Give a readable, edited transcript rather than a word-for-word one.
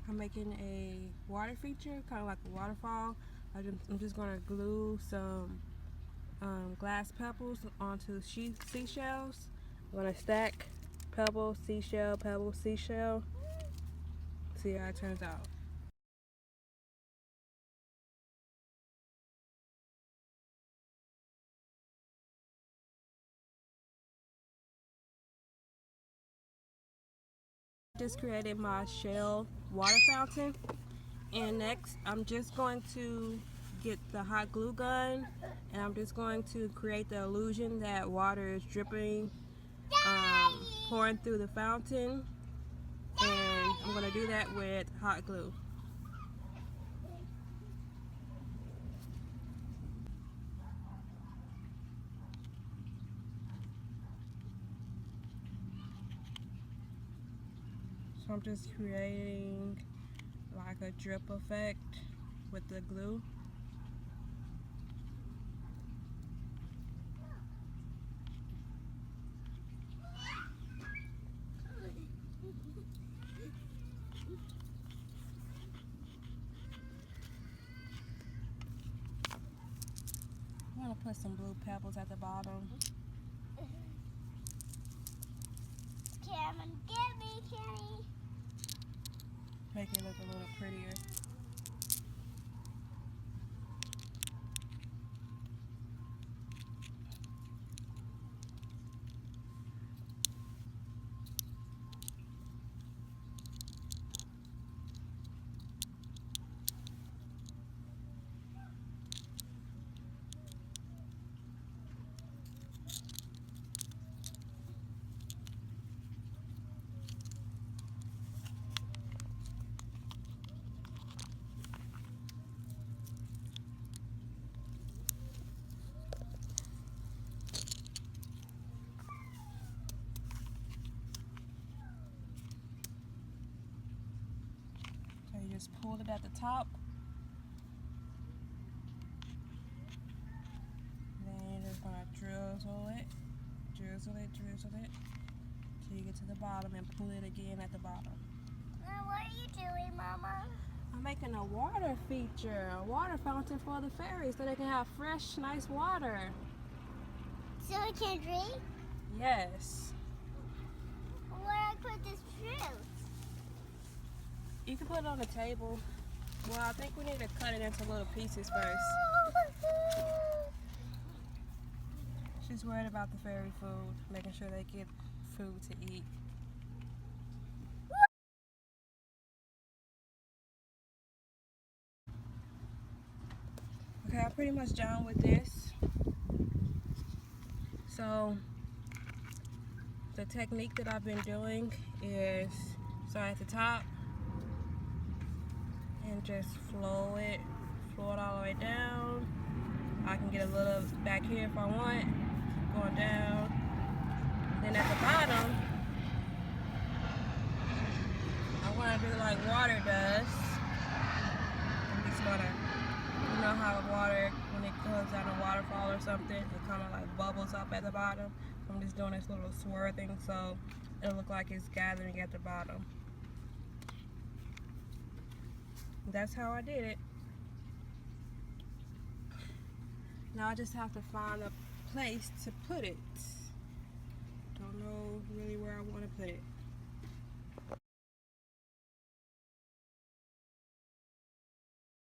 I'm making a water feature, kind of like a waterfall. I'm just going to glue some glass pebbles onto seashells. I'm going to stack pebble, seashell. See how it turns out. Just created my shell water fountain, and next I'm just going to get the hot glue gun, and I'm just going to create the illusion that water is dripping, pouring through the fountain, and I'm going to do that with hot glue. So I'm just creating like a drip effect with the glue. I'm going to put some blue pebbles at the bottom. Cameron, get me, Kenny. Make it look a little prettier. So you just pull it at the top. Then you're just going to drizzle it till you get to the bottom, and pull it again at the bottom. Now, what are you doing, Mama? I'm making a water feature, a water fountain for the fairies so they can have fresh, nice water. So I can drink? Yes. Where I put this fruit? You can put it on the table. Well, I think we need to cut it into little pieces first. She's worried about the fairy food, making sure they get food to eat. Okay, I'm pretty much done with this. So the technique that I've been doing is start at the top and just flow it all the way down. I can get a little back here if I want, going down. Then at the bottom, I want to do like water does. I'm just gonna, you know how water, when it goes down a waterfall or something, it kind of like bubbles up at the bottom. So I'm just doing this little swirl thing so it'll look like it's gathering at the bottom. That's how I did it. Now I just have to find a place to put it. Don't know really where I want to put it.